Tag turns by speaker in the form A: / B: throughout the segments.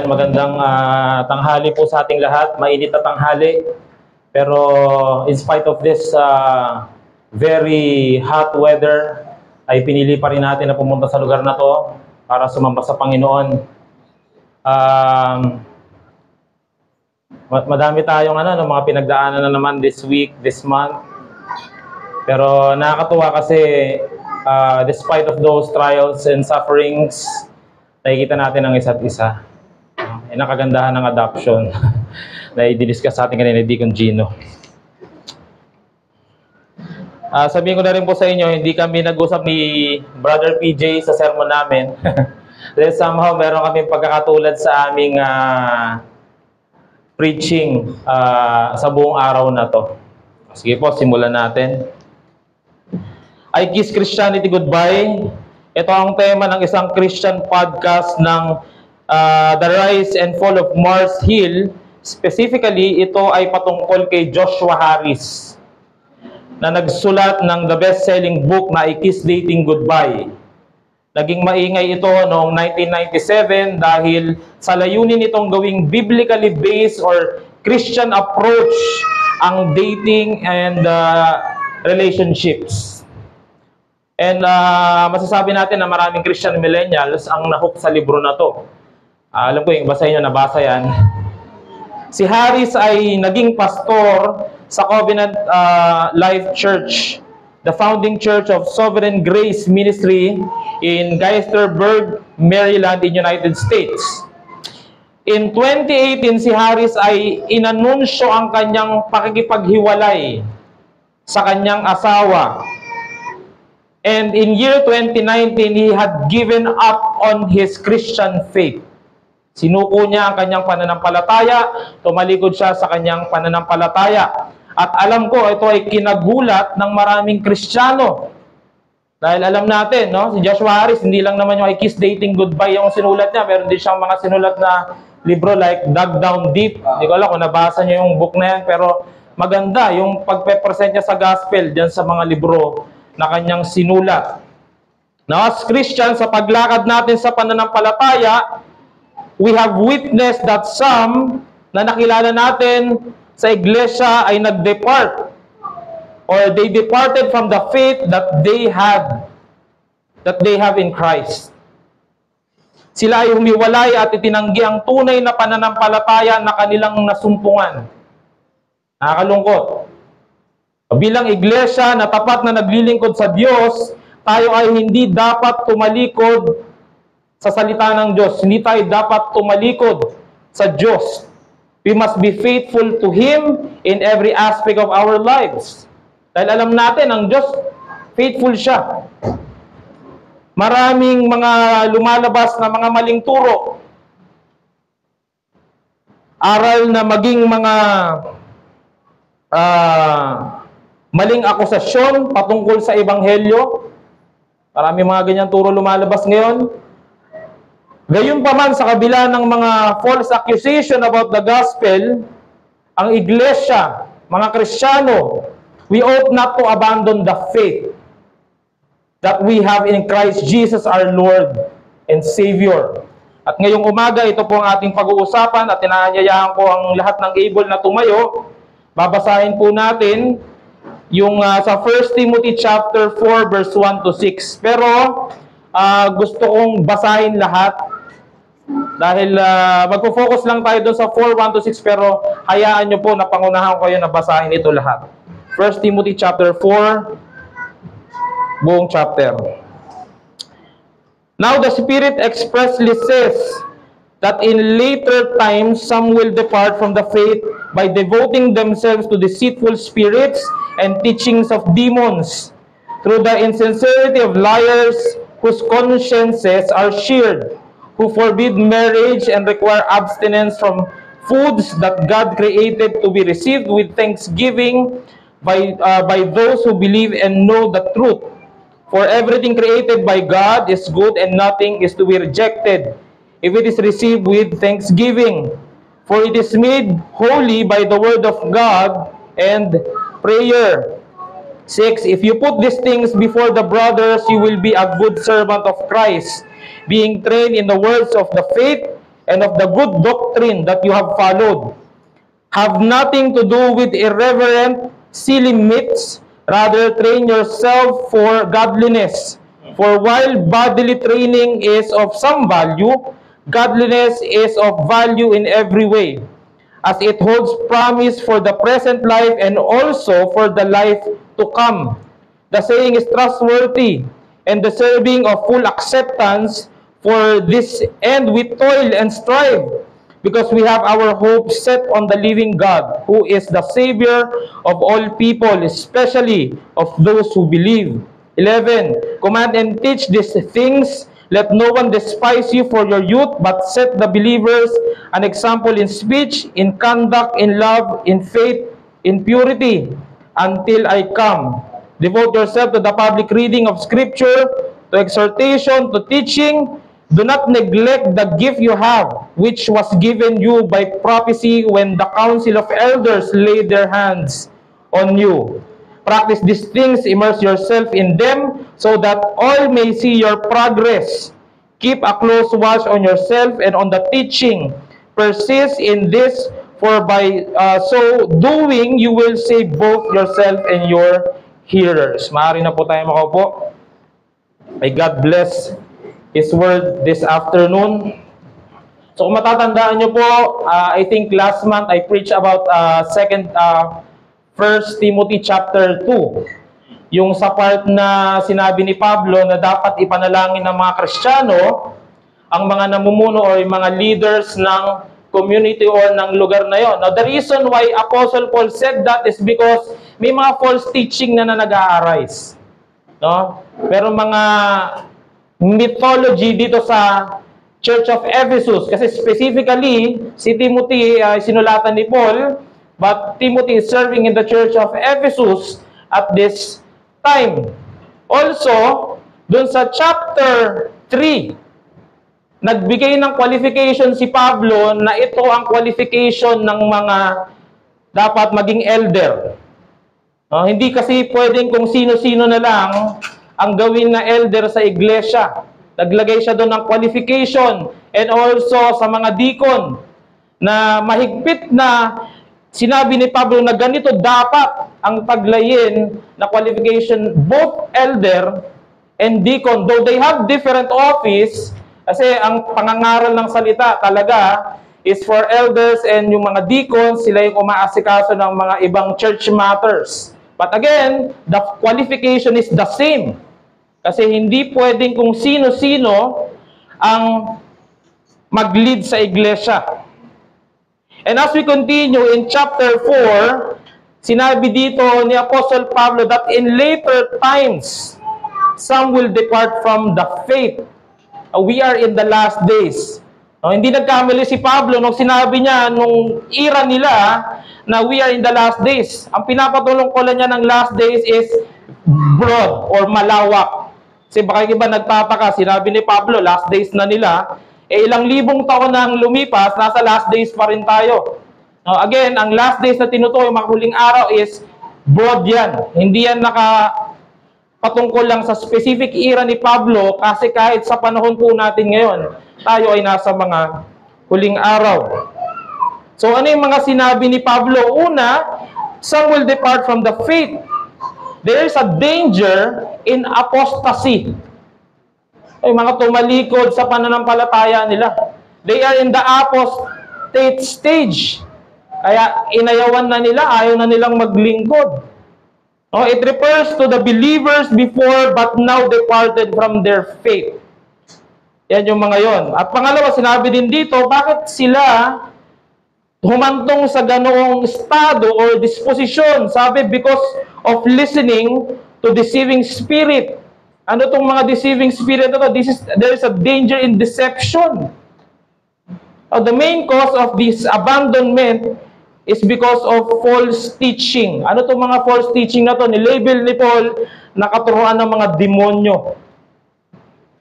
A: Ayan, magandang tanghali po sa ating lahat. Mainit na tanghali. Pero in spite of this very hot weather, ay pinili pa rin natin na pumunta sa lugar na to para sumamba sa Panginoon. Madami tayong mga pinagdaanan na naman this week, this month. Pero nakakatuwa kasi despite of those trials and sufferings, nakikita natin ang isa't isa. Nakagandahan ng adoption na i-discuss sa atin kanina ni Deacon Gino. Sabihin ko na rin po sa inyo, hindi kami nag-usap ni Brother PJ sa sermon namin. Dahil somehow meron kami pagkakatulad sa aming preaching sa buong araw na to. Sige po, simulan natin. I Kiss Christianity Goodbye. Ito ang tema ng isang Christian podcast ng The Rise and Fall of Mars Hill. Specifically, ito ay patungkol kay Joshua Harris na nagsulat ng the best-selling book na I Kiss Dating Goodbye. Naging maingay ito noong 1997 dahil sa layunin itong gawing biblically based or Christian approach ang dating and relationships. And masasabi natin na maraming Christian millennials ang nahook sa libro na to. Alam ko yung basa nyo, nabasa yan. Si Harris ay naging pastor sa Covenant Life Church, the founding church of Sovereign Grace Ministry in Gaithersburg, Maryland, in United States. In 2018, si Harris ay inanunsyo ang kanyang pakikipaghiwalay sa kanyang asawa. And in year 2019, he had given up on his Christian faith. Sinuko niya ang kanyang pananampalataya, tumalikod siya sa kanyang pananampalataya. At alam ko, ito ay kinagulat ng maraming Kristiyano. Dahil alam natin, no, si Joshua Harris, hindi lang naman yung I Kiss Dating Goodbye yung sinulat niya, meron din siyang mga sinulat na libro like Dug Down Deep. Hindi ko alam kung nabasa niyo yung book na yan, pero maganda yung pagpe-present niya sa gospel dyan sa mga libro na kanyang sinulat. Now, as Christians, sa paglakad natin sa pananampalataya, we have witnessed that some na nakilala natin sa iglesia ay nag-depart or they departed from the faith that they have in Christ. Sila ay humiwalay at itinanggi ang tunay na pananampalataya na kanilang nasumpungan. Nakakalungkot. Bilang iglesia na tapat na naglilingkod sa Diyos, tayo ay hindi dapat tumalikod sa salita ng Diyos. Hindi tayo dapat tumalikod sa Diyos. We must be faithful to Him in every aspect of our lives. Dahil alam natin, ang Diyos, faithful siya. Maraming mga lumalabas na mga maling turo. Aral na maging mga maling akusasyon patungkol sa Ebanghelyo. Marami mga ganyan turo lumalabas ngayon. Gayunpaman, sa kabila ng mga false accusation about the gospel, ang iglesia, mga Kristiyano, we ought not to abandon the faith that we have in Christ Jesus our Lord and Savior. At ngayong umaga, ito po ang ating pag-uusapan at inaanyayahan ko ang lahat ng able na tumayo. Babasahin po natin yung sa 1 Timothy chapter 4 verse 1 to 6. Pero gusto kong basahin lahat dahil magpo-focus lang tayo doon sa 4, 1 to 6, pero hayaan nyo po na pangunahan ko kayo na basahin ito lahat. 1 Timothy chapter 4, buong chapter. Now the Spirit expressly says that in later times some will depart from the faith by devoting themselves to deceitful spirits and teachings of demons, through the insincerity of liars whose consciences are seared, who forbid marriage and require abstinence from foods that God created to be received with thanksgiving by those who believe and know the truth. For everything created by God is good, and nothing is to be rejected if it is received with thanksgiving. For it is made holy by the word of God and prayer. 6. If you put these things before the brothers, you will be a good servant of Christ, being trained in the words of the faith and of the good doctrine that you have followed. Have nothing to do with irreverent, silly myths. Rather, train yourself for godliness. For while bodily training is of some value, godliness is of value in every way, as it holds promise for the present life and also for the life to come. The saying is trustworthy and deserving of full acceptance. For this end we toil and strive, because we have our hope set on the living God, who is the Savior of all people, especially of those who believe. 11. Command and teach these things. Let no one despise you for your youth, but set the believers an example in speech, in conduct, in love, in faith, in purity, until I come. Devote yourself to the public reading of Scripture, to exhortation, to teaching. Do not neglect the gift you have, which was given you by prophecy when the council of elders laid their hands on you. Practice these things, immerse yourself in them, so that all may see your progress. Keep a close watch on yourself and on the teaching. Persist in this, for by so doing, you will save both yourself and your hearers. Maaari na po tayo makaupo. May God bless His word this afternoon. So kung matatandaan nyo po, I think last month I preached about 1 Timothy chapter 2. Yung sa part na sinabi ni Pablo na dapat ipanalangin ng mga Kristiyano, ang mga namumuno o yung mga leaders ng community or ng lugar na yon. Now the reason why Apostle Paul said that is because may mga false teaching na nag-a-arise. No? Pero mga mythology dito sa Church of Ephesus. Kasi specifically, si Timothy, sinulatan ni Paul, but Timothy is serving in the Church of Ephesus at this time. Also, dun sa chapter 3, nagbigay ng qualification si Pablo na ito ang qualification ng mga dapat maging elder. Hindi kasi pwedeng kung sino-sino na lang ang gawin na elder sa iglesia. Naglagay siya doon ng qualification and also sa mga deacon na mahigpit na sinabi ni Pablo na ganito dapat ang paglayin na qualification, both elder and deacon. Though they have different office, kasi ang pangangaral ng salita talaga is for elders and yung mga deacons, sila yung umaasikaso ng mga ibang church matters. But again, the qualification is the same. Kasi hindi pwedeng kung sino-sino ang mag-lead sa iglesia. And as we continue in chapter 4, sinabi dito ni Apostle Pablo that in later times, some will depart from the faith. We are in the last days. Hindi nagkamali si Pablo nung sinabi niya nung era nila na we are in the last days. Ang pinapatulong ko lang niya ng last days is broad or malawak. Kasi baka iba nagtataka, sinabi ni Pablo, last days na nila, ilang libong taon na ang lumipas, nasa last days pa rin tayo. Now, again, ang last days na tinutukoy, mga huling araw is broad yan. Hindi yan patungkol lang sa specific era ni Pablo, kasi kahit sa panahon po natin ngayon, tayo ay nasa mga huling araw. So ano yung mga sinabi ni Pablo? Una, some will depart from the faith. There is a danger in apostasy. Ay, mga tumalikod sa pananampalataya nila. They are in the apostate stage. Kaya inayawan na nila, ayaw na nilang maglingkod. It refers to the believers before but now departed from their faith. Yan yung mga yon. At pangalawa, sinabi din dito, bakit sila humantong sa ganoong estado or disposisyon? Sabi, because of listening to deceiving spirit. Ano itong mga deceiving spirit na ito? There is a danger in deception. The main cause of this abandonment is because of false teaching. Ano itong mga false teaching na ito? Nilabel ni Paul na katuruan ng mga demonyo.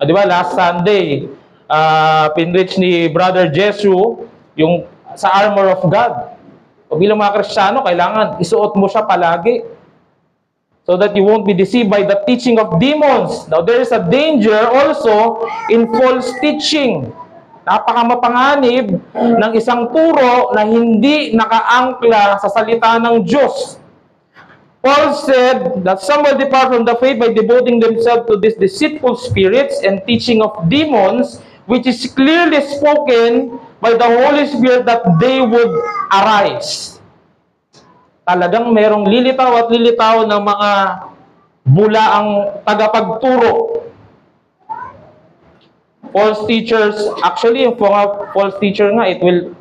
A: Di ba, last Sunday, pinreach ni Brother Jesu yung sa armor of God. O bilang mga Kristiyano, kailangan isuot mo siya palagi so that you won't be deceived by the teaching of demons. Now, there is a danger also in false teaching. Napakamapanganib ng isang turo na hindi nakaangkla sa salita ng Diyos. Paul said that some will depart from the faith by devoting themselves to these deceitful spirits and teaching of demons, which is clearly spoken by the Holy Spirit that they would arise. Talagang merong lilitaw at lilitaw ng mga bulaang tagapagturo. False teachers, actually, yung mga false teacher nga, it will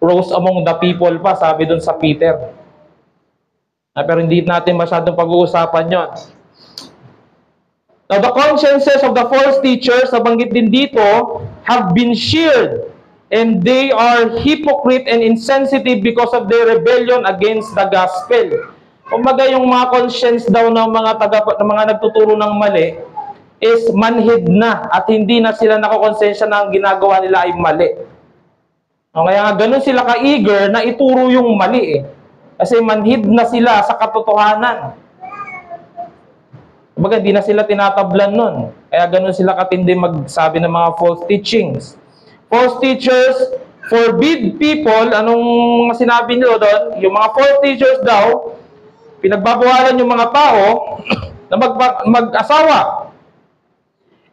A: rose among the people pa, sabi dun sa Peter. Pero hindi natin masyadong pag-uusapan yon. Now, the consciences of the false teachers, nabanggit din dito, have been seared, and they are hypocrite and insensitive because of their rebellion against the gospel. Kumbaga, yung mga conscience daw ng mga nagtuturo ng mali is manhid na at hindi na sila nakakonsensya na ang ginagawa nila ay mali. Kaya nga ganun sila ka-eager na ituro yung mali eh. Kasi manhid na sila sa katotohanan. Kumbaga, hindi na sila tinatablan nun. Kaya ganun sila katindi magsabi ng mga false teachings. False teachers forbid people, anong sinabi nila doon? Yung mga false teachers daw, pinagbabawalan yung mga tao na mag-asawa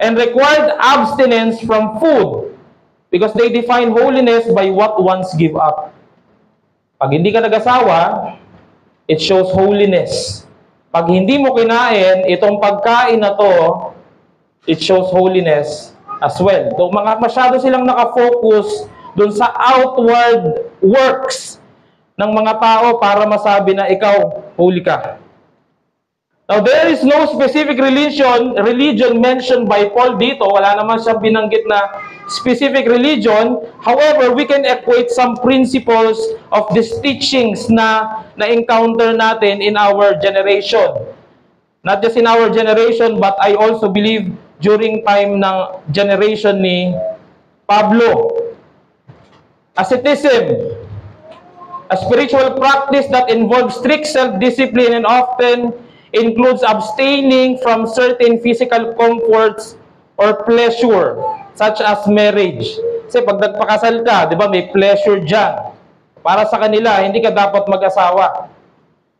A: and required abstinence from food because they define holiness by what ones give up. Pag hindi ka nag-asawa, it shows holiness. Pag hindi mo kinain, itong pagkain na to, it shows holiness as well. So, masyado silang nakafocus dun sa outward works ng mga tao para masabi na ikaw, holy ka. Now, there is no specific religion mentioned by Paul dito. Wala naman siyang binanggit na specific religion. However, we can equate some principles of these teachings na encounter natin in our generation. Not just in our generation, but I also believe during time ng generation ni Pablo. Asceticism, a spiritual practice that involves strict self-discipline and often includes abstaining from certain physical comforts or pleasure, such as marriage. Kasi pag nagpakasal ka, di ba, may pleasure dyan. Para sa kanila, hindi ka dapat mag-asawa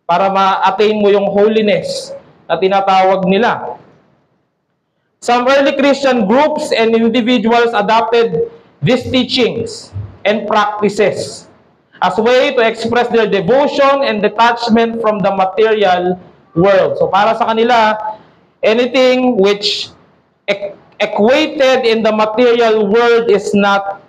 A: para ma-attain mo yung holiness na tinatawag nila. Some early Christian groups and individuals adopted these teachings and practices as a way to express their devotion and detachment from the material world. So para sa kanila, anything which equated in the material world is not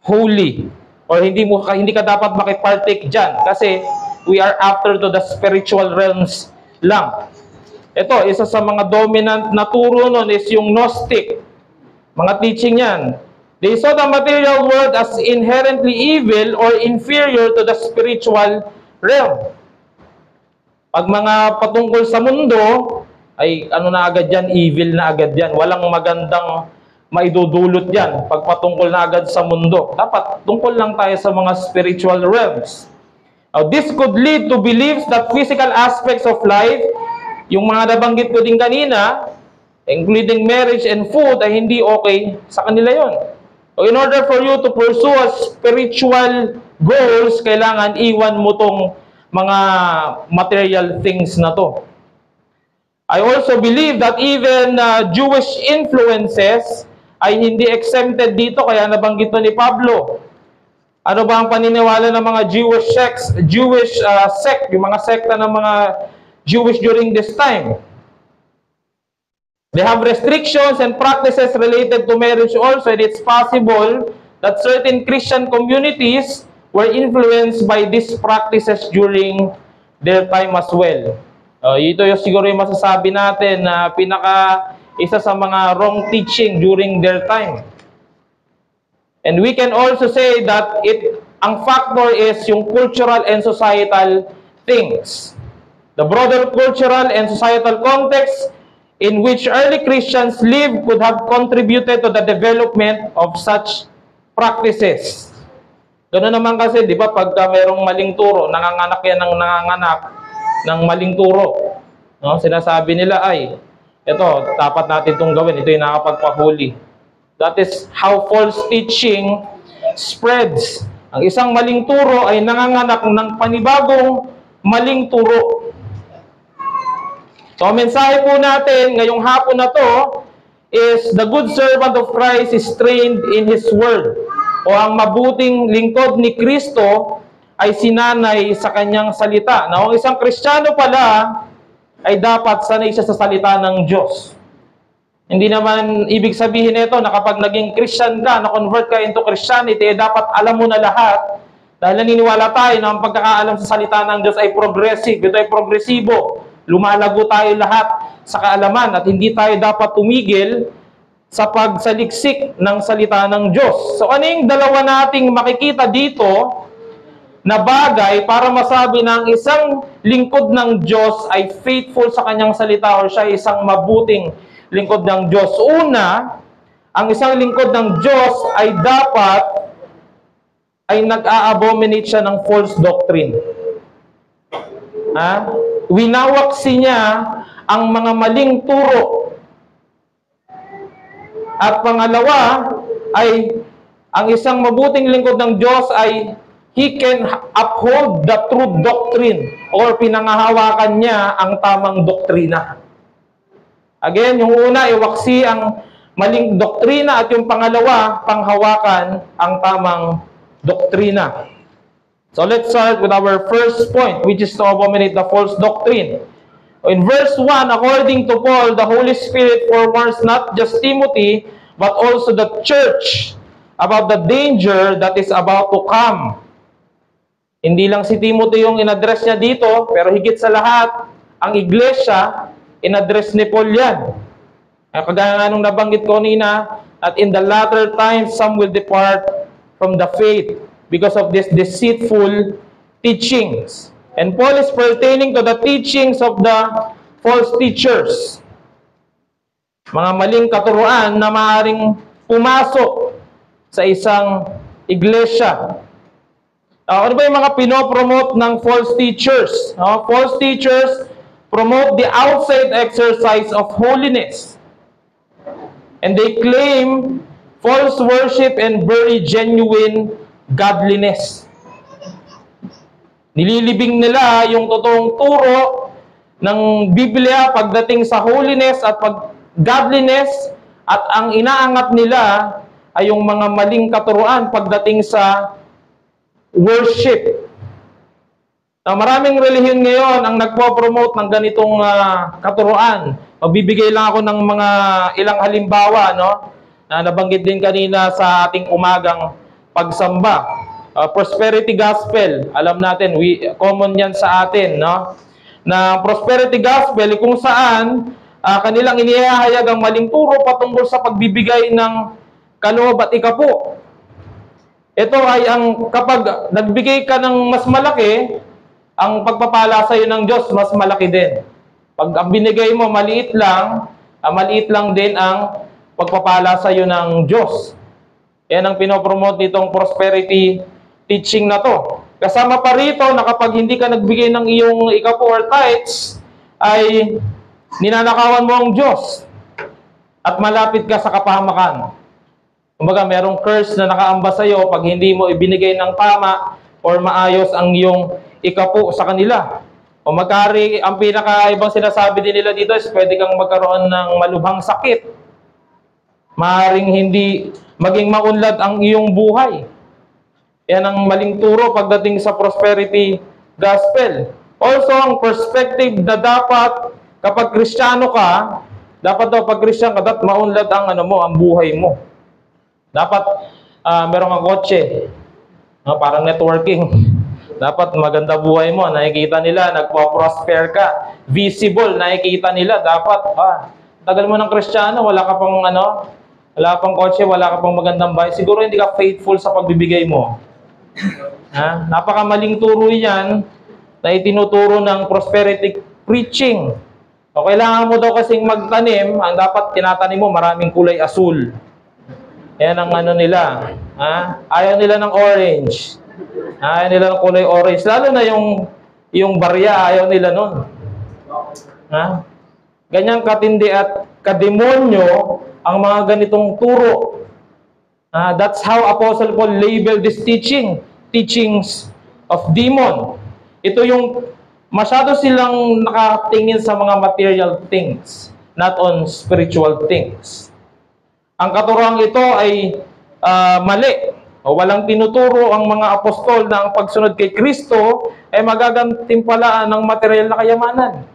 A: holy, or hindi ka dapat makipartake dyan kasi we are after to the spiritual realms lang. Ito, isa sa mga dominant na turo nun is yung Gnostic. Mga teaching yan. They saw the material world as inherently evil or inferior to the spiritual realm. Pag mga patungkol sa mundo, ay ano na agad yan, evil na agad yan. Walang magandang maidudulot yan pag patungkol na agad sa mundo. Dapat tungkol lang tayo sa mga spiritual realms. Now, this could lead to beliefs that physical aspects of life, yung mga nabanggit ko din kanina, including marriage and food, ay hindi okay sa kanila yon. So, in order for you to pursue a spiritual goals, kailangan iwan mo tong mga material things na to. I also believe that even Jewish influences ay hindi exempted dito, kaya nabanggit to ni Pablo. Ano ba ang paniniwala ng mga Jewish sect, yung mga sekta ng mga Jewish during this time? They have restrictions and practices related to marriage also, and it's possible that certain Christian communities were influenced by these practices during their time as well. Ito yung siguro yung masasabi natin na isa sa mga wrong teaching during their time. And we can also say that ang factor is yung cultural and societal things. The broader cultural and societal context in which early Christians lived could have contributed to the development of such practices. Ganoon naman kasi, di ba, pagka merong maling turo, nanganganak yan ng nanganganak ng maling turo. No? Sinasabi nila ay, ito, dapat natin itong gawin, ito yung nakapagpahuli. That is how false teaching spreads. Ang isang maling turo ay nanganganak ng panibagong maling turo. So, ang mensahe po natin ngayong hapon na to is the good servant of Christ is trained in His Word. O ang mabuting lingkod ni Kristo ay sinanay sa kanyang salita. Na ang isang Kristiyano pala ay dapat sanay siya sa salita ng Diyos. Hindi naman ibig sabihin nito na kapag naging Christian ka, na-convert ka into Christianity, dapat alam mo na lahat. Dahil naniniwala tayo na ang pagkakaalam sa salita ng Diyos ay progressive. Ito ay progresibo. Lumalago tayo lahat sa kaalaman at hindi tayo dapat tumigil sa pagsaliksik ng salita ng Diyos. So ano yung dalawa nating makikita dito na bagay para masabi na ang isang lingkod ng Diyos ay faithful sa kanyang salita or siya ay isang mabuting lingkod ng Diyos? Una, ang isang lingkod ng Diyos ay dapat ay nag-a-abominate siya ng false doctrine. Winawaksi niya ang mga maling turo. At pangalawa ay ang isang mabuting lingkod ng Diyos ay he can uphold the true doctrine or pinangahawakan niya ang tamang doktrina. Again, yung una, iwaksi ang maling doktrina at yung pangalawa, panghawakan ang tamang doktrina. So let's start with our first point, which is to abominate the false doctrine. In verse 1, according to Paul, the Holy Spirit forewarns not just Timothy, but also the church about the danger that is about to come. Hindi lang si Timothy yung in-address niya dito, pero higit sa lahat, ang iglesia, in-address ni Paul yan. Kagaya nga nung nabanggit ko nina, at in the latter times, some will depart from the faith because of these deceitful teachings. And Paul is pertaining to the teachings of the false teachers. Mga maling katuruan na maaaring pumasok sa isang iglesia. Ano ba yung mga pinopromote ng false teachers? False teachers promote the outside exercise of holiness. And they claim false worship and very genuine godliness. Nililibing nila yung totoong turo ng Biblia pagdating sa holiness at godliness, at ang inaangat nila ay yung mga maling katuruan pagdating sa worship. Maraming relihiyon ngayon ang nagpo-promote ng ganitong katuruan. Magbibigay lang ako ng mga ilang halimbawa, no? Na nabanggit din kanina sa ating umagang pagsamba. Prosperity gospel, alam natin, common yan sa atin, no? Na prosperity gospel, kung saan kanilang inihahayag ang maling turo patungkol sa pagbibigay ng kaloob at ikapo. Ito ay ang kapag nagbigay ka ng mas malaki, ang pagpapala sa iyo ng Diyos mas malaki din. Pag ang binigay mo maliit lang din ang pagpapala sa iyo ng Diyos. Yan ang pinopromote nitong prosperity teaching na to. Kasama pa rito na kapag hindi ka nagbigay ng iyong ikapo or tithes, ay ninanakawan mo ang Diyos at malapit ka sa kapahamakan. Kumbaga, merong curse na nakaamba sa iyo pag hindi mo ibinigay ng tama or maayos ang iyong ikapo sa kanila. O magkari, ang pinakaibang sinasabi din nila dito is pwede kang magkaroon ng malubhang sakit. Maaring hindi maging maunlad ang iyong buhay. Yan ang maling turo pagdating sa prosperity gospel. Also, ang perspective na dapat kapag Kristiyano ka, dapat daw pag Kristiyano ka, dapat maunlad ang ang buhay mo. Dapat meron kang kotse, parang networking. Dapat maganda buhay mo, nakikita nila, nagpo-prosper ka, visible, nakikita nila, dapat, tagal mo ng Kristiyano, wala ka pang wala pang kotse, wala ka pang magandang bahay, siguro hindi ka faithful sa pagbibigay mo. Napakamaling turo yan na itinuturo ng prosperity preaching. O kailangan mo daw kasing magtanim, ang dapat tinatanim mo maraming kulay asul. Yan ang nila. Ayaw nila ng orange. Ayaw nila ng kulay orange. Lalo na yung barya, ayaw nila nun. Ganyang katindi at kademonyo ang mga ganitong turo That's how Apostle Paul labeled this teachings of demon. Ito yung masyado silang nakatingin sa mga material things, not on spiritual things. Ang katuroang ito ay mali. O walang tinuturo ang mga apostol na ang pagsunod kay Kristo ay magagantimpalaan ng material na kayamanan.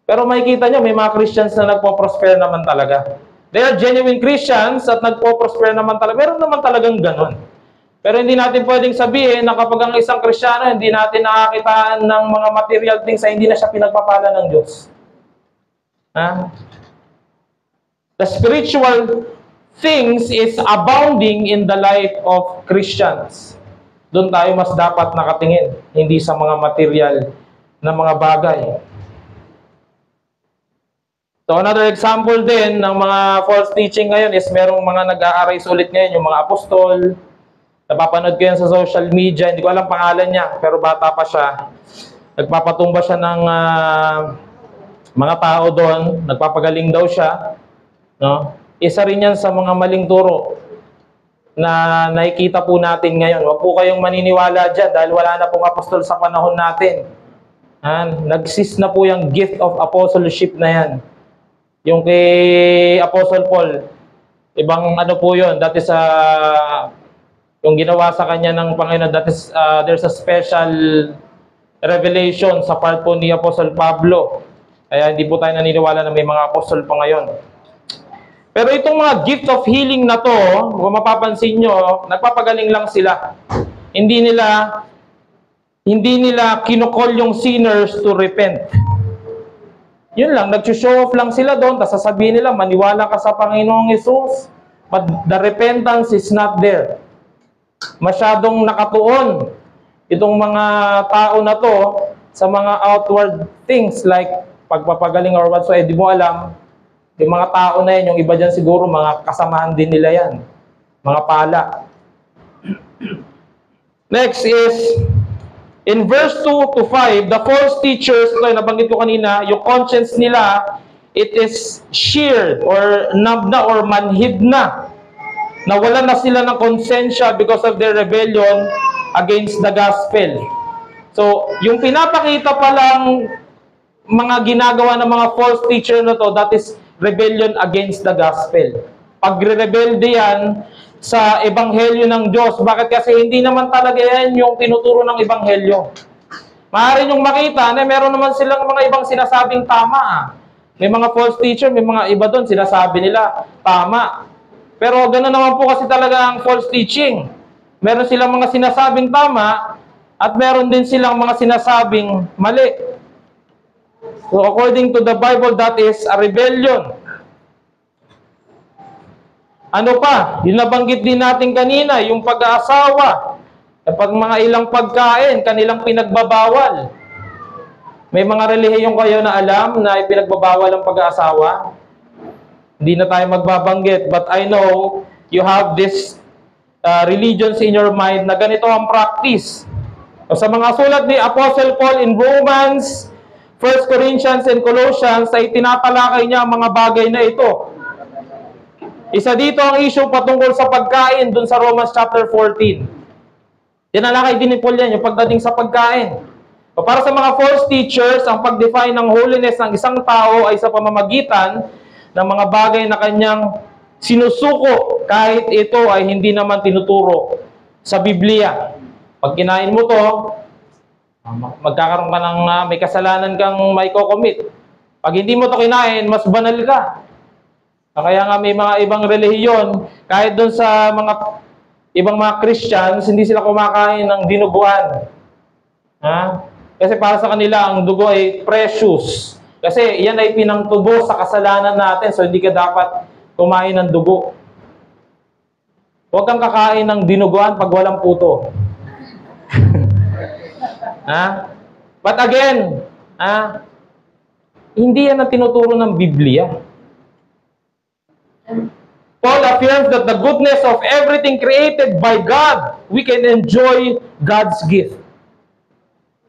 A: Pero makikita nyo, may mga Christians na nagpo-prosper naman talaga. They are genuine Christians at nagpo-prosper naman talaga. Meron naman talagang ganon. Pero hindi natin pwedeng sabihin na kapag ang isang Kristiyano, hindi natin nakakitaan ng mga material things ay hindi na siya pinagpapala ng Diyos. The spiritual things is abounding in the life of Christians. Doon tayo mas dapat nakatingin, hindi sa mga material na mga bagay. So another example din ng mga false teaching ngayon is merong mga nag-a-arise ulit ngayon, yung mga apostol. Napapanood ko yan sa social media, hindi ko alam pangalan niya, pero bata pa siya. Nagpapatumba siya ng mga tao doon, nagpapagaling daw siya. No? Isa rin yan sa mga maling turo na nakikita po natin ngayon. Huwag po kayong maniniwala dyan dahil wala na pong apostol sa panahon natin. Nag-cease na po yung gift of apostleship na yan. Yung kay Apostle Paul, ibang ano po yun, that is yung ginawa sa kanya ng Panginoon, that is, there's a special revelation sa part po ni Apostle Pablo. Kaya hindi po tayo naniniwala na may mga apostol pa ngayon. Pero itong mga gift of healing na to, kung mapapansin nyo, nagpapagaling lang sila. Hindi nila kinukol yung sinners to repent. Yun lang, nag-show off lang sila doon, tapos sasabihin nila, maniwala ka sa Panginoong Jesus, but the repentance is not there. Masyadong nakatuon itong mga tao na to sa mga outward things like pagpapagaling or whatsoever. Di mo alam, yung mga tao na yan, yung iba dyan siguro, mga kasamahan din nila yan. Mga pala. Next is, in verse 2 to 5, the false teachers, ito nabanggit ko kanina, yung conscience nila, it is sheared or numbed na or manhid na. Nawalan na sila ng konsensya because of their rebellion against the gospel. So, yung pinapakita pa lang mga ginagawa ng mga false teacher na to, that is rebellion against the gospel. Pagre-rebelde yan sa ebanghelyo ng Diyos. Bakit? Kasi hindi naman talaga yan yung tinuturo ng ebanghelyo. Maaari niyong makita na meron naman silang mga ibang sinasabing tama. May mga false teacher, may mga iba doon, sinasabi nila tama. Pero gano'n naman po kasi talaga ang false teaching. Meron silang mga sinasabing tama at meron din silang mga sinasabing mali. So according to the Bible, that is a rebellion. Ano pa? Yung nabanggit din natin kanina, yung pag-aasawa. Kapag mga ilang pagkain, kanilang pinagbabawal. May mga relihiyong kayo na alam na ipinagbabawal ang pag-aasawa. Hindi na tayo magbabanggit. But I know you have this religions in your mind na ganito ang practice. So, sa mga sulat ni Apostle Paul in Romans, 1 Corinthians and Colossians, ay tinatalakay niya ang mga bagay na ito. Isa dito ang issue patungkol sa pagkain dun sa Romans chapter 14. Tinalakay din ni Paul yan, yung pagdating sa pagkain. O para sa mga false teachers, ang pag-define ng holiness ng isang tao ay sa pamamagitan ng mga bagay na kanyang sinusuko kahit ito ay hindi naman tinuturo sa Biblia. Pag kinain mo to, magkakaroon ka ng may kasalanan kang may kokomit. Pag hindi mo to kinain, mas banal ka. Kaya nga may mga ibang relihiyon, kahit doon sa mga ibang mga Christians, hindi sila kumakain ng dinuguan. Kasi para sa kanila, ang dugo ay precious. Kasi yan ay pinangtubo sa kasalanan natin, so hindi ka dapat kumain ng dugo. Huwag kang kakain ng dinuguan pag walang puto. But again, hindi yan ang tinuturo ng Biblia. Paul affirms that the goodness of everything created by God, we can enjoy God's gift.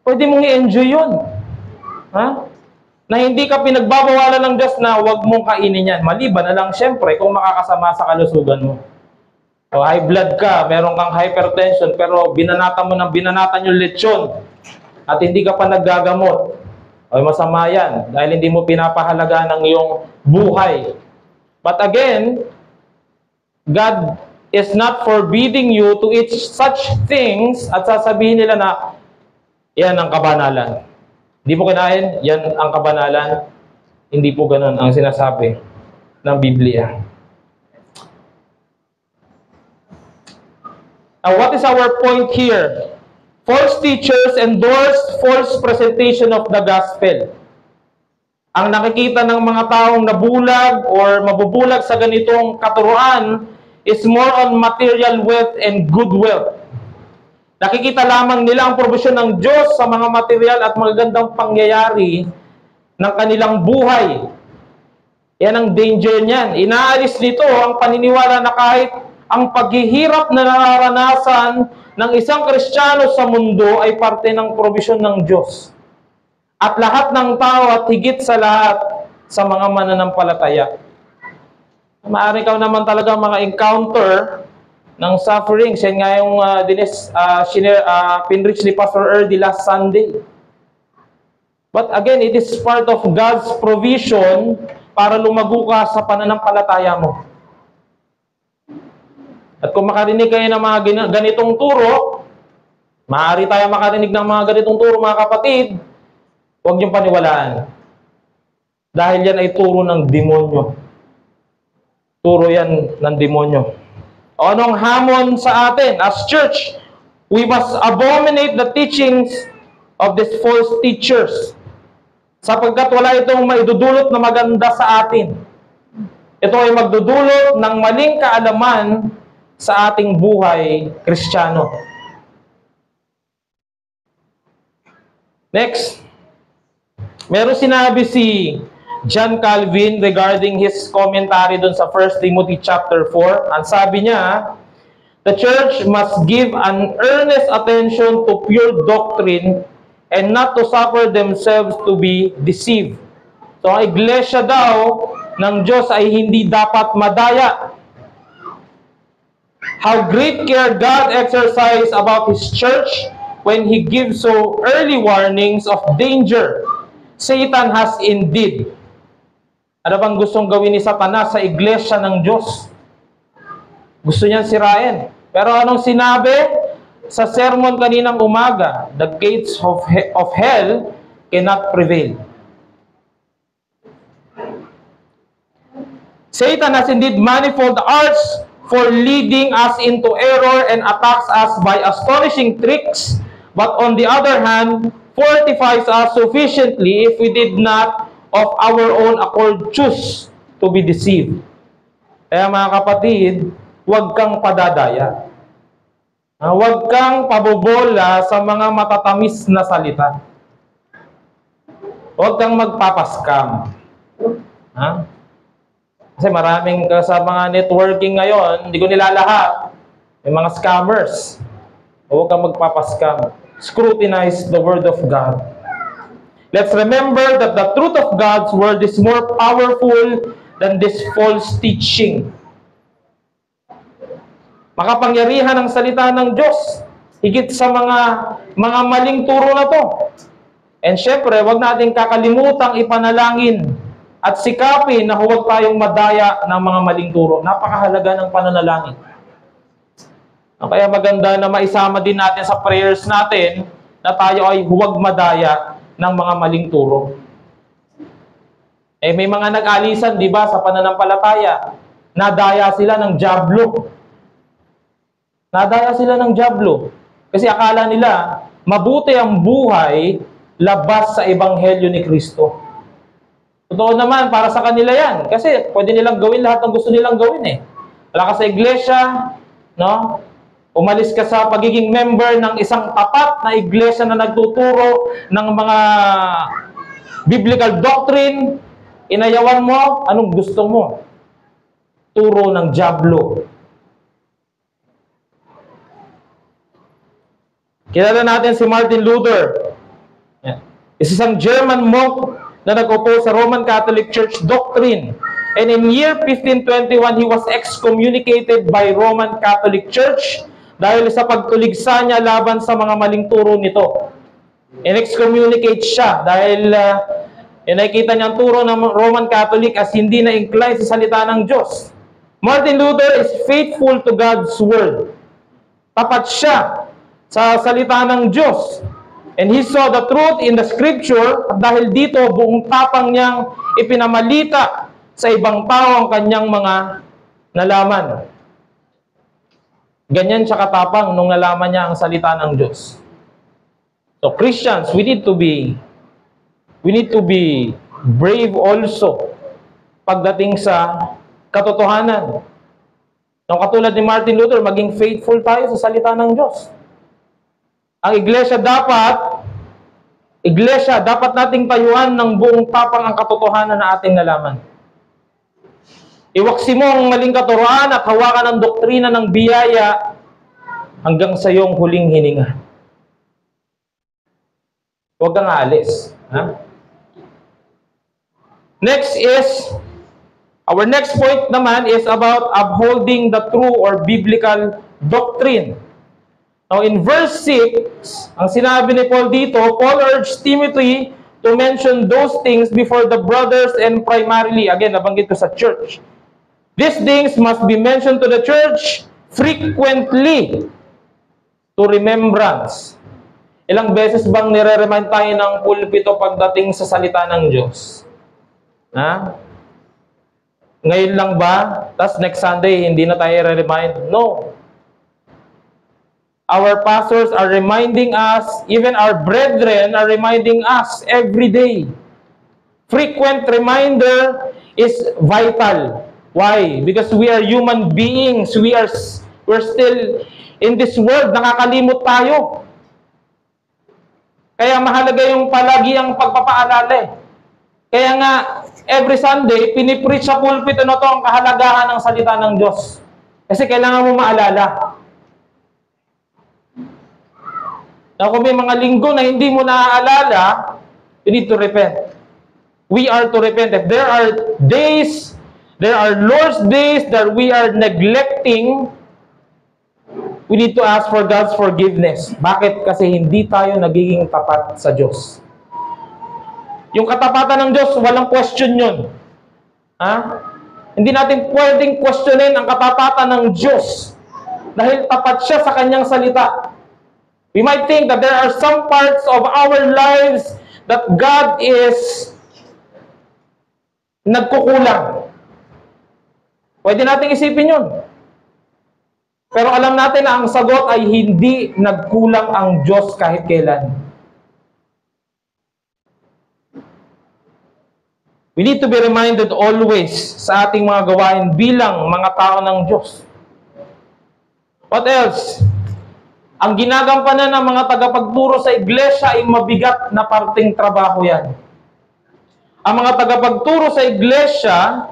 A: Pwede mong i-enjoy yun. Na hindi ka pinagbabawalan ng Diyos na huwag mong kainin yan. Maliban na lang, syempre, kung makakasama sa kalusugan mo. O high blood ka, meron kang hypertension, pero binanatan mo ng binanatan yung lechon at hindi ka pa naggagamot. O masama yan dahil hindi mo pinapahalagaan ng iyong buhay. But again, God is not forbidding you to eat such things at sasabihin nila na yan ang kabanalan. Hindi mo kinain, yan ang kabanalan. Hindi po ganun ang sinasabi ng Biblia. Now, what is our point here? False teachers endorse false presentation of the gospel. Ang nakikita ng mga taong nabulag or mabubulag sa ganitong katuruan is more on material wealth and good wealth. Nakikita lamang nila ang probisyon ng Diyos sa mga material at magagandang pangyayari ng kanilang buhay. Yan ang danger niyan. Inaalis nito ang paniniwala na kahit ang paghihirap na nararanasan ng isang Kristiyano sa mundo ay parte ng probisyon ng Diyos. At lahat ng tao at higit sa lahat sa mga mananampalataya. Maaari ka naman talaga encounter ng suffering. Yan nga yung pinreach ni Pastor Erdy last Sunday. But again, it is part of God's provision para lumago ka sa pananampalataya mo. At kung makarinig kayo ng mga ganitong turo, maaari tayo makarinig ng mga ganitong turo, mga kapatid, huwag niyong paniwalaan. Dahil yan ay turo ng demonyo. Turo yan ng demonyo. O anong hamon sa atin? As church, we must abominate the teachings of these false teachers. Sapagkat wala itong maidudulot na maganda sa atin. Ito ay magdudulot ng maling kaalaman sa ating buhay Kristiyano. Next, meron sinabi si John Calvin regarding his commentary dun sa 1 Timothy chapter 4. Ang sabi niya, the church must give an earnest attention to pure doctrine and not to suffer themselves to be deceived. So, ang iglesia daw ng Diyos ay hindi dapat madaya. How great care God exercises about His church when He gives so early warnings of danger. Satan has indeed. Ano bang gustong gawin ni Satanas sa iglesia ng Diyos? Gusto niyang sirain. Pero anong sinabi sa sermon kaninang umaga? The gates of hell cannot prevail. Satan has indeed manifold arts for leading us into error and attacks us by astonishing tricks, but on the other hand, fortifies us sufficiently if we did not of our own accord choose to be deceived. Kaya mga kapatid, huwag kang padadaya. Huwag kang pabobola sa mga matatamis na salita. Huwag kang magpapaskam. Kasi maraming sa mga networking ngayon, hindi ko nilalahat. May mga scammers. Huwag kang magpapaskam. Scrutinize the Word of God. Let's remember that the truth of God's Word is more powerful than this false teaching. Makapangyarihan ang salita ng Diyos higit sa mga maling turo na to. And syempre, huwag natin kakalimutang ipanalangin at sikapin na huwag tayong madaya ng mga maling turo. Napakahalaga ng pananalangin. Kaya maganda na maisama din natin sa prayers natin na tayo ay huwag madaya ng mga maling turo. May mga nag-alisan, di ba, sa pananampalataya. Nadaya sila ng dyablo. Nadaya sila ng dyablo. Kasi akala nila, mabuti ang buhay labas sa ebanghelyo ni Kristo. Totoo naman, para sa kanila yan. Kasi pwede nilang gawin lahat ng gusto nilang gawin eh. Wala ka sa iglesia, no? Umalis ka sa pagiging member ng isang tapat na iglesia na nagtuturo ng mga biblical doctrine, inayawan mo, anong gusto mo? Turo ng dyablo. Kilala natin si Martin Luther. Isa isang German monk na nag-oppose sa Roman Catholic Church doctrine And in year 1521, he was excommunicated by Roman Catholic Church dahil sa pagtuligsa niya laban sa mga maling turo nito. In-excommunicate siya dahil nakikita niya ang turo ng Roman Catholic as hindi na-incline sa salita ng Diyos. Martin Luther is faithful to God's Word. Tapat siya sa salita ng Diyos. And he saw the truth in the Scripture at dahil dito, buong tapang niyang ipinamalita sa ibang tao ang kanyang mga nalaman. Ganyan siya katapang nung nalaman niya ang salita ng Diyos. So Christians, we need to be brave also pagdating sa katotohanan. Nung katulad ni Martin Luther, maging faithful tayo sa salita ng Diyos. Ang iglesia dapat nating tayuan ng buong tapang ang katotohanan na ating nalaman. Iwaksi mo ang maling katuruan at hawakan ang doktrina ng biyaya hanggang sa iyong huling hininga. Huwag kang aalis. Ha? Our next point naman is about upholding the true or biblical doctrine. Now in verse 6, ang sinabi ni Paul dito, Paul urged Timothy to mention those things before the brothers and primarily, again, nabanggit ko sa church. These things must be mentioned to the church frequently to remembrance. Ilang beses bang nire-remind tayo ng pulpito pagdating sa salita ng Diyos? Ha? Ngayon lang ba? Tapos next Sunday, hindi na tayo re-remind? No. Our pastors are reminding us, even our brethren are reminding us every day. Frequent reminder is vital. Why? Because we are human beings. We're still in this world. Nakakalimot tayo. Kaya mahalaga yung palagi ang pagpapaalala. Kaya nga, every Sunday, pinipreach sa pulpit na to ang kahalagahan ng salita ng Diyos. Kasi kailangan mo maalala. Na kung may mga linggo na hindi mo naaalala, you need to repent. We are to repent. If there are days, there are Lord's days that we are neglecting, we need to ask for God's forgiveness. Bakit? Kasi hindi tayo nagiging tapat sa Diyos. Yung katapatan ng Diyos, walang question yun. Ha? Hindi natin pwedeng questionin ang katapatan ng Diyos dahil tapat siya sa kanyang salita. We might think that there are some parts of our lives that God is nagkukulang. Pwede nating isipin yun. Pero alam natin na ang sagot ay hindi nagkulang ang Diyos kahit kailan. We need to be reminded always sa ating mga gawain bilang mga tao ng Diyos. What else? Ang ginagampanan ng mga tagapagturo sa iglesia ay mabigat na parting trabaho yan. Ang mga tagapagturo sa iglesia,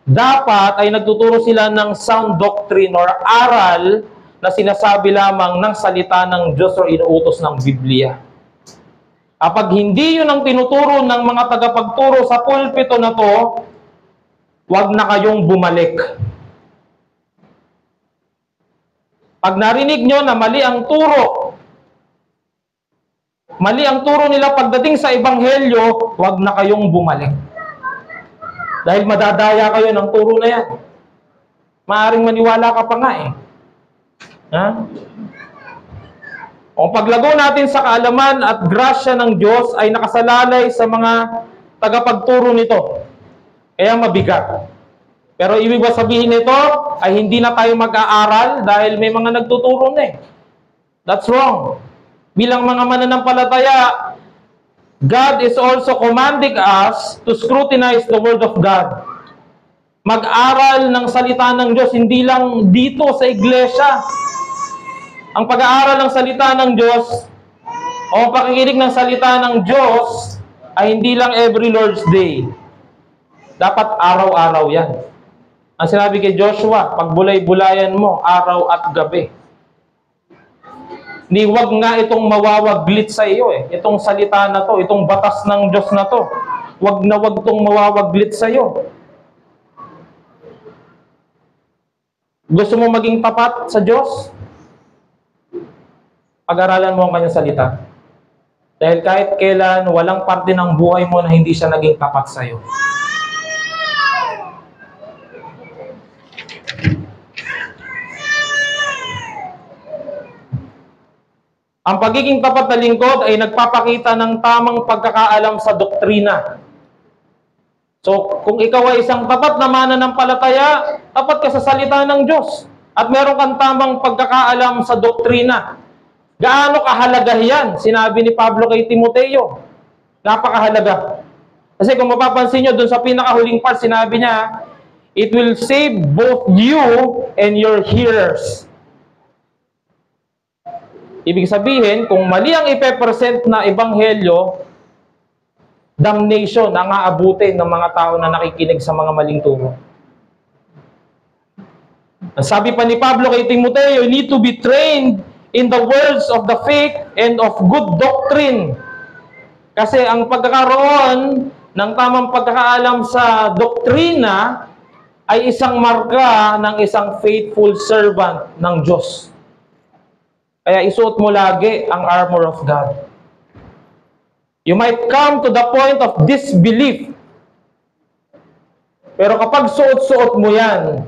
A: dapat ay nagtuturo sila ng sound doctrine or aral na sinasabi lamang ng salita ng Diyos o inuutos ng Biblia. Kapag hindi yun ang tinuturo ng mga tagapagturo sa pulpito na to, huwag na kayong bumalik. Pag narinig nyo na mali ang turo nila pagdating sa ebanghelyo, huwag na kayong bumalik. Dahil madadaya kayo ng turo na yan. Maaring maniwala ka pa nga eh. Ha? Ang paglago natin sa kaalaman at grasya ng Diyos ay nakasalalay sa mga tagapagturo nito. Kaya mabigat. Pero ibig ba sabihin nito ay hindi na tayo mag-aaral dahil may mga nagtuturo na eh. That's wrong. Bilang mga mananampalataya, God is also commanding us to scrutinize the Word of God. Mag-aral ng salita ng Diyos, hindi lang dito sa iglesia. Ang pag-aaral ng salita ng Diyos o pakikinig ng salita ng Diyos ay hindi lang every Lord's Day. Dapat araw-araw yan. Ang sinabi kay Joshua, pagbulay-bulayan mo, araw at gabi. Ni wag nga itong mawawaglit sa iyo eh. Itong salita na to, itong batas ng Diyos na to. Wag na wag itong mawawaglit sa iyo. Gusto mo maging tapat sa Diyos? Pag-aralan mo ang kanyang salita. Dahil kahit kailan, walang parte ng buhay mo na hindi siya naging tapat sa'yo. Ang pagiging tapat na lingkod ay nagpapakita ng tamang pagkakaalam sa doktrina. So, kung ikaw ay isang tapat na mananampalataya, tapat ka sa salita ng Diyos. At meron kang tamang pagkakaalam sa doktrina. Gaano kahalaga yan? Sinabi ni Pablo kay Timoteo. Napakahalaga. Kasi kung mapapansin nyo, dun sa pinakahuling part, sinabi niya, it will save both you and your hearers. Ibig sabihin, kung mali ang ipepresent na ebanghelyo, damnation ang aabutin ng mga tao na nakikinig sa mga maling turo. Sabi pa ni Pablo kay Timoteo, you need to be trained in the words of the faith and of good doctrine. Kasi ang pagkakaroon ng tamang pagkakaalam sa doktrina ay isang marka ng isang faithful servant ng Diyos. Kaya isuot mo lagi ang armor of God. You might come to the point of disbelief. Pero kapag suot-suot mo yan,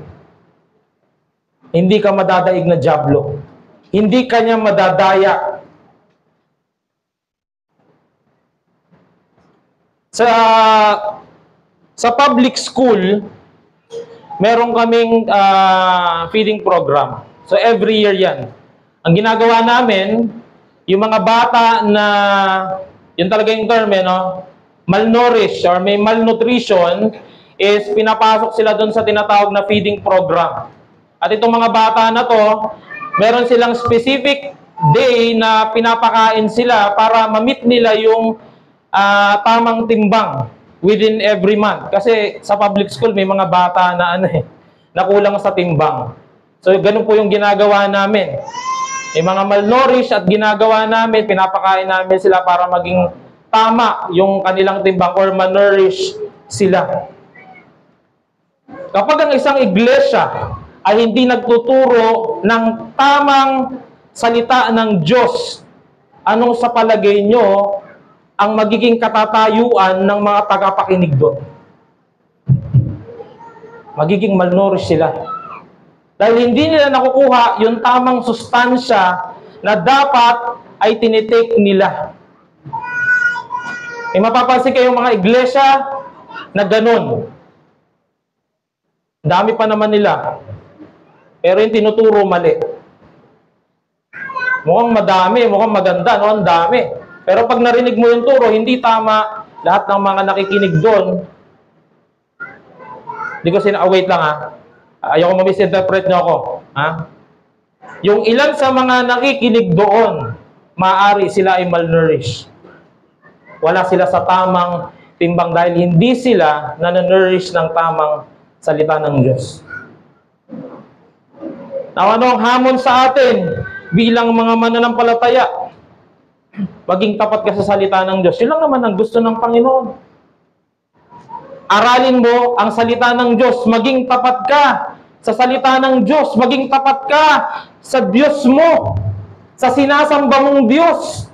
A: hindi ka madadaig na dyablo. Hindi ka niya madadaya. Sa public school, meron kaming feeding program. So every year yan. Ang ginagawa namin, yung mga bata na, yun talaga yung term, no? Malnourished or may malnutrition, is pinapasok sila doon sa tinatawag na feeding program. At itong mga bata na to, meron silang specific day na pinapakain sila para ma-meet nila yung tamang timbang within every month. Kasi sa public school, may mga bata na nakulang sa timbang. So, ganun po yung ginagawa namin. May mga malnourished at ginagawa namin, pinapakain namin sila para maging tama yung kanilang timbang or malnourished sila. Kapag ang isang iglesia ay hindi nagtuturo ng tamang salita ng Diyos, anong sa palagay nyo ang magiging katatayuan ng mga tagapakinig doon? Magiging malnourished sila. Dahil hindi nila nakukuha yung tamang sustansya na dapat ay tinitake nila. May mapapansin kayong mga iglesia na ganun. Dami pa naman nila. Pero yung tinuturo mali. Mukhang madami, mukhang maganda, no? Ang dami. Pero pag narinig mo yung turo, hindi tama lahat ng mga nakikinig doon. Hindi ko wait lang ha. Ayoko ma-misinterpret nyo ako. Ha? Yung ilan sa mga nakikinig doon, maaari sila ay malnourished. Wala sila sa tamang timbang dahil hindi sila nananourish ng tamang salita ng Diyos. Now, ano ang hamon sa atin bilang mga mananampalataya? Maging tapat ka sa salita ng Diyos. Yun lang naman ang gusto ng Panginoon. Aralin mo ang salita ng Diyos. Maging tapat ka sa salita ng Diyos. Maging tapat ka sa Diyos mo. Sa sinasamba mong Diyos.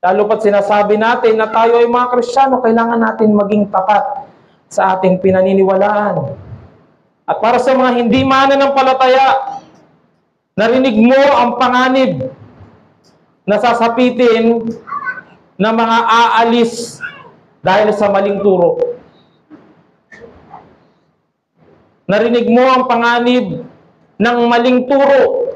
A: Lalo pat sinasabi natin na tayo ay mga Kristiyano, kailangan natin maging tapat sa ating pinaniniwalaan. At para sa mga hindi mananampalataya, narinig mo ang panganib na sasapitin na mga aalis dahil sa maling turo. Narinig mo ang panganib ng maling turo.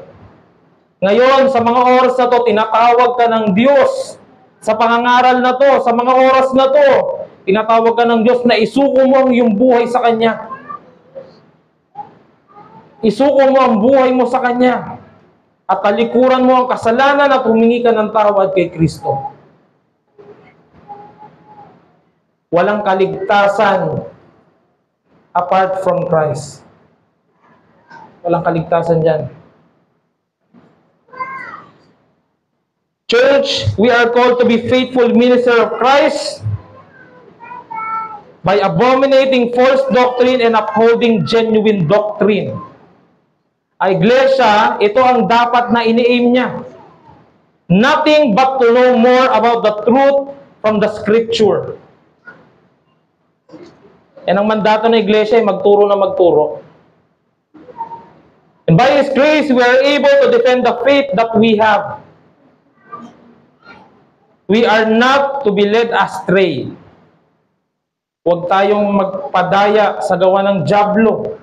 A: Ngayon, sa mga oras na to, tinatawag ka ng Diyos. Sa pangangaral na to, sa mga oras na to, tinatawag ka ng Diyos na isuko mo ang iyong buhay sa Kanya. Isuko mo ang buhay mo sa Kanya. At talikuran mo ang kasalanan at humingi ka ng tawad kay Kristo. Walang kaligtasan apart from Christ. Walang kaligtasan dyan. Church, we are called to be faithful minister of Christ. by abominating false doctrine and upholding genuine doctrine. Ay iglesia, ito ang dapat na ini-aim niya. Nothing but to know more about the truth from the Scripture. Yan ang mandato ng iglesia, ay magturo na magturo. And by His grace, we are able to defend the faith that we have. We are not to be led astray. Huwag tayong magpadaya sa gawa ng dyablo.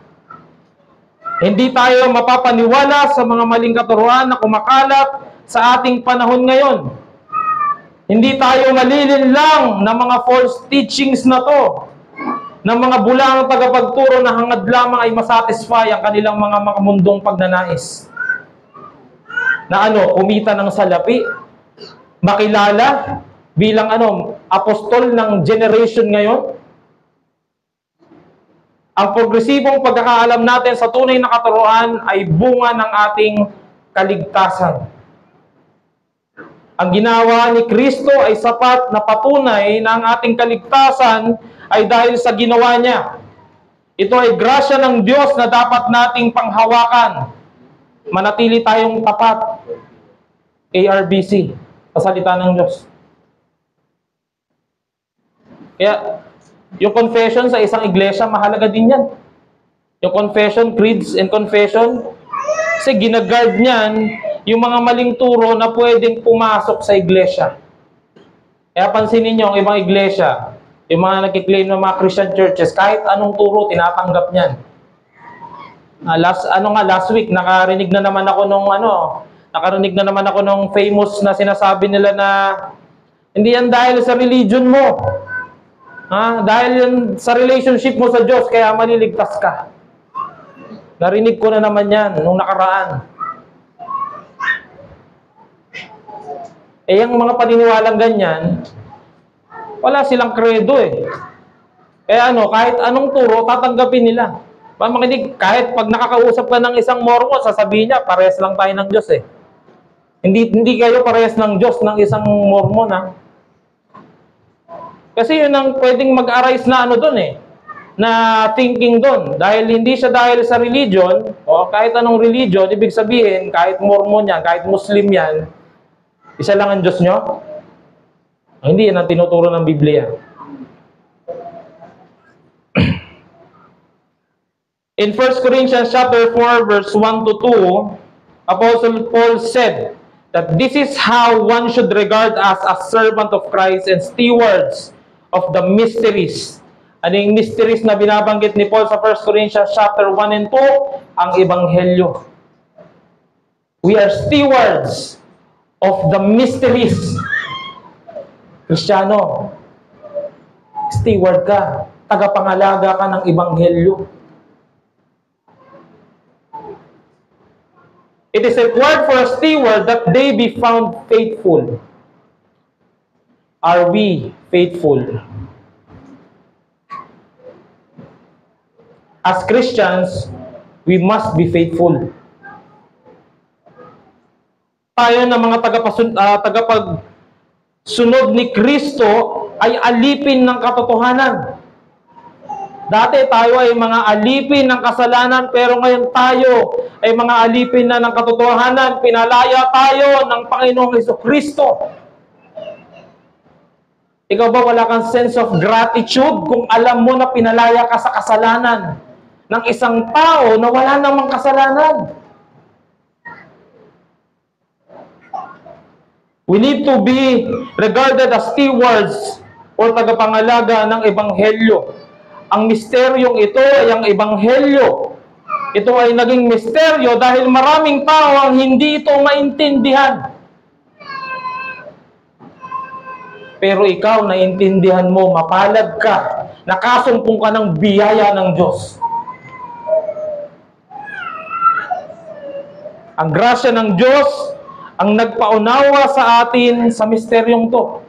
A: Hindi tayo mapapaniwala sa mga maling katuruan na kumakalat sa ating panahon ngayon. Hindi tayo malilinlang ng mga false teachings na to, ng mga bulang tagapagturo na hangad lamang ay masatisfy ang kanilang mga makamundong pagnanais. Na kumita ng salapi, makilala bilang apostol ng generation ngayon. Ang progresibong pagkakaalam natin sa tunay na katuruan ay bunga ng ating kaligtasan. Ang ginawa ni Kristo ay sapat na patunay na ang ating kaligtasan ay dahil sa ginawa niya. Ito ay grasya ng Diyos na dapat nating panghawakan. Manatili tayong tapat. ARBC, sa salita ng Diyos. Kaya, yung confession sa isang iglesia, mahalaga din yan. Yung confession, creeds and confession, kasi ginagard niyan yung mga maling turo na pwedeng pumasok sa iglesia. Kaya pansinin niyo ang ibang iglesia, yung mga nagkiklaim ng mga Christian churches, kahit anong turo, tinatanggap niyan. Last week, nakarinig na naman ako nung famous na sinasabi nila na hindi yan dahil sa religion mo. Dahil yan sa relationship mo sa Diyos, kaya maliligtas ka. Narinig ko na naman yan nung nakaraan. Yung mga paniniwalang ganyan, wala silang kredo Kaya kahit anong turo, tatanggapin nila. Pamakinig, kahit pag nakakausap ka ng isang Mormon, sasabihin niya, parehas lang tayo ng Diyos Hindi kayo parehas ng Diyos ng isang Mormon Kasi yun ang pwedeng mag-arise na na thinking doon. Dahil hindi siya dahil sa religion, o kahit anong religion, ibig sabihin, kahit Mormon yan, kahit Muslim yan, isa lang ang Diyos nyo? Hindi yan ang tinuturo ng Biblia. In 1 Corinthians chapter 4, verse 1 to 2, Apostle Paul said that this is how one should regard us as servant of Christ and stewards of the mysteries. Ano yung mysteries na binabanggit ni Paul sa 1 Corinthians chapter 1 and 2? Ang Ebanghelyo. We are stewards of the mysteries. Kristiyano, steward ka. Tagapangalaga ka ng Ebanghelyo. It is required for a steward that they be found faithful. Are we faithful? As Christians, we must be faithful. Tayo na mga tagapagsunod ni Kristo ay alipin ng katotohanan. Dati tayo ay mga alipin ng kasalanan, pero ngayon tayo ay mga alipin na ng katotohanan. Pinalaya tayo ng Panginoong Jesucristo. Ikaw ba wala kang sense of gratitude kung alam mo na pinalaya ka sa kasalanan ng isang tao na wala namang kasalanan? We need to be regarded as stewards o tagapangalaga ng Ebanghelyo. Ang misteryong ito ay ang Ebanghelyo. Ito ay naging misteryo dahil maraming tao ang hindi ito maintindihan. Pero ikaw, naintindihan mo, mapalad ka, nakasumpong ka ng biyaya ng Diyos. Ang grasya ng Diyos ang nagpaunawa sa atin sa misteryong to.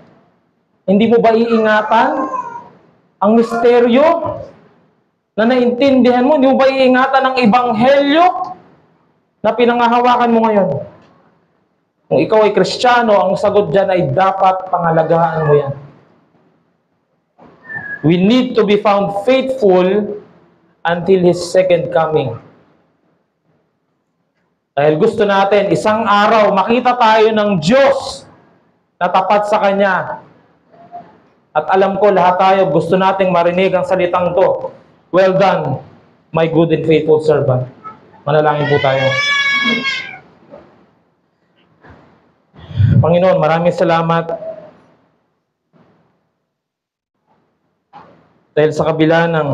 A: Hindi mo ba iingatan ang misteryo na naintindihan mo? Hindi mo ba iingatan ang Ebanghelyo na pinangahawakan mo ngayon? Kung ikaw ay Kristiyano, ang sagot dyan ay dapat pangalagaan mo yan. We need to be found faithful until His second coming. Dahil gusto natin, isang araw, makita tayo ng Diyos na tapat sa Kanya. At alam ko, lahat tayo, gusto nating marinig ang salitang to. Well done, my good and faithful servant. Manalangin po tayo. Panginoon, maraming salamat. Dahil sa kabila ng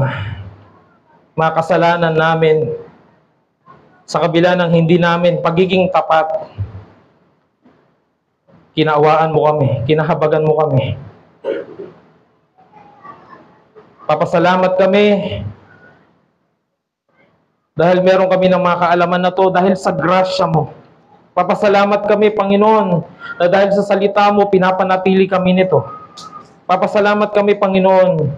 A: mga kasalanan namin, sa kabila ng hindi namin pagiging tapat, kinaawaan mo kami, kinahabagan mo kami. Papasalamat kami dahil meron kami ng mga kaalaman na to dahil sa grasya mo. Papasalamat kami, Panginoon, na dahil sa salita mo, pinapanatili kami nito. Papasalamat kami, Panginoon,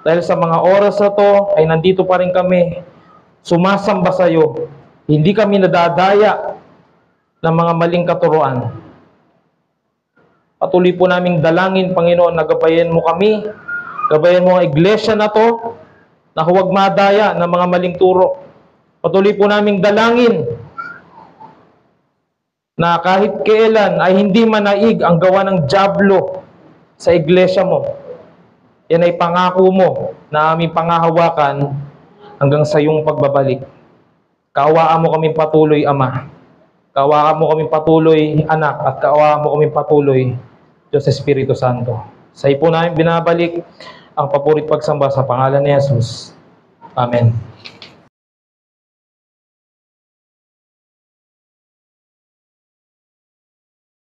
A: dahil sa mga oras na to ay nandito pa rin kami, sumasamba sa iyo. Hindi kami nadadaya ng mga maling katuruan. Patuloy po naming dalangin, Panginoon, na gabayan mo kami, gabayan mo ang iglesia na to, na huwag madaya ng mga maling turo. Patuloy po naming dalangin na kahit kailan ay hindi manaig ang gawa ng dyablo sa iglesia mo. Yan ay pangako mo na aming pangahawakan hanggang sa iyong pagbabalik. Kaawaan mo kaming patuloy, Ama. Kaawaan mo kaming patuloy, Anak, at kaawaan mo kaming patuloy, Diyos Espiritu Santo. Sa iyo po namin binabalik ang papurit pagsamba sa pangalan ni Jesus. Amen.